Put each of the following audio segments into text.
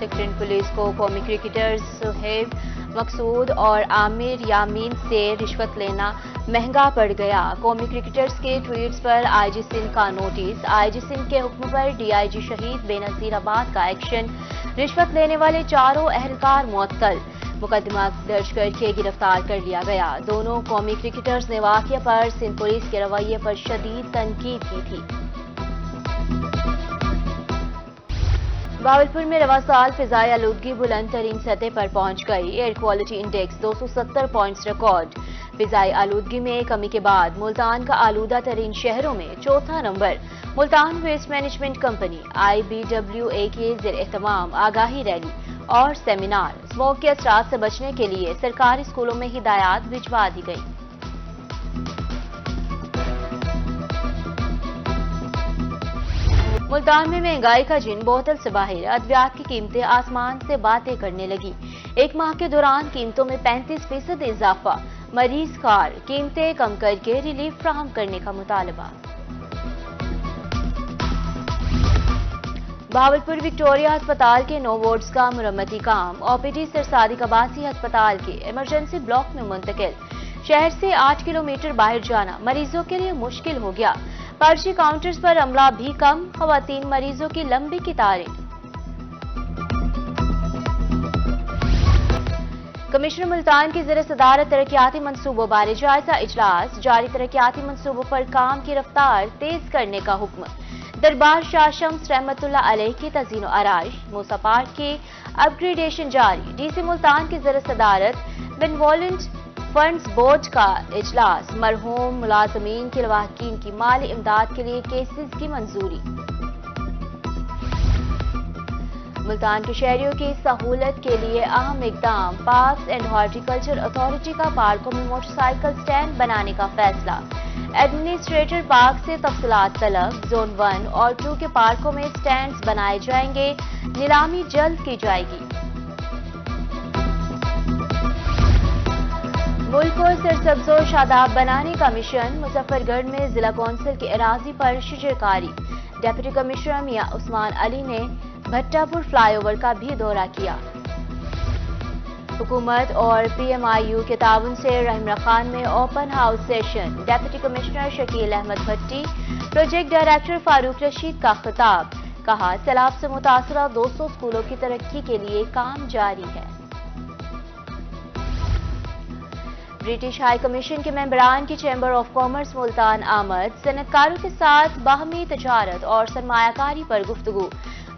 Sectarian police کو قومی cricketers Suhaib مقصود اور عامر یامین سے رشوت لینا مہنگا پڑ گیا۔ قومی کرکٹرز کے ٹویٹس پر آئی جی سندھ کا نوٹس، آئی جی سندھ کے حکم پر ڈی آئی جی شہید بے نظیر آباد کا ایکشن، رشوت لینے والے چاروں اہلکار معطل، مقدمہ درج کر کے گرفتار کر لیا گیا۔ دونوں قومی کرکٹرز نے واقعہ پر سندھ پولیس کے رویے پر شدید تنقید کی تھی۔ بہاولپور میں رواں سال فضائی آلودگی بلند ترین سطح پر پہنچ گئی۔ Air quality index 270 points record. فضائی آلودگی میں کمی کے بعد ملتان کا آلودہ ترین شہروں میں چوتھا نمبر۔ Multan waste management company IBWA کے زیر اہتمام آگاہی ریلی اور سیمینار، اسموگ کے اثرات سے بچنے کے لیے سرکاری اسکولوں میں ہدایات بھجوا دی گئی۔ ملتان میں مہنگائی کا جن بوتل سے باہر، ادویات کی قیمتیں آسمان سے باتیں کرنے لگی۔ ایک ماہ کے دوران قیمتوں میں 35% اضافہ، مریض کار، قیمتیں کم کر کے ریلیف فراہم کرنے کا مطالبہ۔ بہاولپور وکٹوریہ ہسپتال کے 9 وارڈز کا مرمتی کام OPD سرسادی کباسی ہسپتال کے ایمرجنسی بلاک میں منتقل۔ شہر سے 8 کلومیٹر باہر جانا مریضوں کے لیے مشکل ہو گیا۔ پرچی کاؤنٹرز پر عملہ بھی کم، خواتین مریضوں کی لمبی قطاریں۔ کمشنر ملتان کی زیر صدارت ترقیاتی منصوبوں بارے جائزہ اجلاس، جاری ترقیاتی منصوبوں پر کام کی رفتار تیز کرنے کا حکم۔ دربار شاہ شمس رحمت اللہ علیہ کی تزئین و آرائش، موسیٰ پارک کی اپ گریڈیشن جاری۔ ڈی سی ملتان کی زیر صدارت بینوولنٹ فنڈز بورڈ کا اجلاس، مرحوم ملازمین کے لواحقین کی مالی امداد کے لیے کیسز کی منظوری۔ ملتان کے شہریوں کی سہولت کے لیے اہم اقدام، پارکس اینڈ ہارٹیکلچر اتھارٹی کا پارکوں میں موٹر سائیکل سٹینڈ بنانے کا فیصلہ۔ ایڈمنسٹریٹر پارک سے تفصیلات طلب، زون 1 اور 2 کے پارکوں میں سٹینڈز بنائے جائیں گے، نیلامی جلد کی جائے گی۔ ملک کو سرسبز و شاداب بنانے کا مشن، مظفر گڑھ میں ضلع کونسل کے اراضی پر شجرکاری۔ ڈپٹی کمشنر میاں عثمان علی نے بھٹا پور فلائی اوور کا بھی دورہ کیا۔ حکومت اور PMIU کے تعاون سے رحمرا خان میں open house session, deputy commissioner Shakeel Ahmed Bhatti, project director Farooq Rasheed کا خطاب، کہا سیلاب سے متاثرہ 200 اسکولوں کی ترقی کے لیے کام جاری ہے۔ برٹش ہائی کمیشن کے ممبران کی چیمبر آف کامرس ملتان آمد، صنعت کاروں کے ساتھ باہمی تجارت اور سرمایہ کاری پر گفتگو،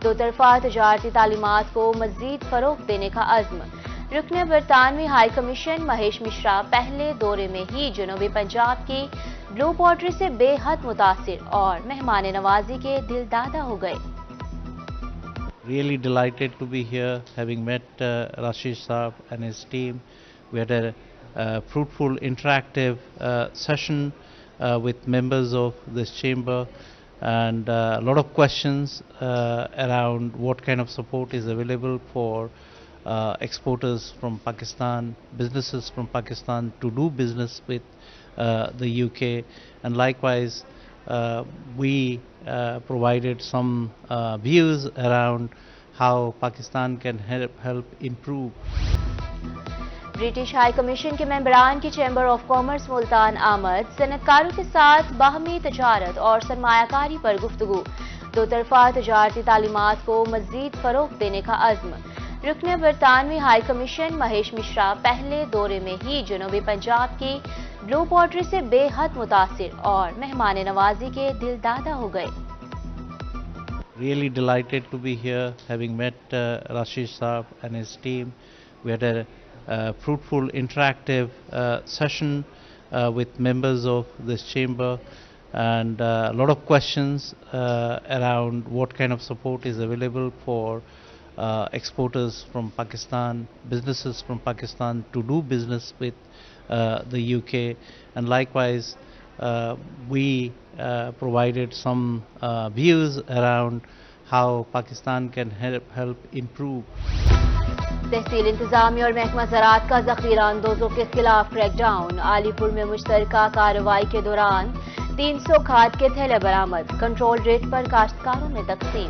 دو طرفہ تجارتی تعلیمات کو مزید فروغ دینے کا عزم۔ رکن برطانوی ہائی کمیشن مہیش مشرا پہلے دورے میں ہی جنوبی پنجاب کی بلو پوٹری سے بے حد متاثر اور مہمان نوازی کے دل دادا ہو گئے۔ Really delighted to be here, having met Rasheed Saab and his team. We had a fruitful, interactive session with members of this chamber, and a lot of questions around what kind of support is available for exporters from Pakistan, businesses from Pakistan to do business with the UK, and likewise we provided some views around how Pakistan can help improve. British high commission کے ممبران کی chamber of commerce Multan آمد، صنعت کاروں کے ساتھ باہمی تجارت اور سرمایہ کاری پر گفتگو، دو طرفہ تجارتی تعلیمات کو مزید فروغ دینے کا عزم۔ رکن برطانوی ہائی کمیشن مہیش مشرا پہلے دورے میں ہی جنوبی پنجاب کی بلو پوٹری سے بے حد متاثر اور مہمان نوازی کے دل دادا ہو گئے۔ Really delighted to be here, having met Rasheed Saab and his team. We had a fruitful, interactive session with members of this chamber, and a lot of questions around what kind of support is available for exporters from Pakistan, businesses from Pakistan to do business with the UK, and likewise we provided some views around how Pakistan can help improve. تحصیل انتظامیہ اور محکمہ زراعت کا ذخیرہ اندوزوں کے خلاف crack down, علی پور میں مشترکہ کارروائی کے دوران 300 کھاد کے تھیلے برآمد، کنٹرول ریٹ پر کاشتکاروں میں تقسیم۔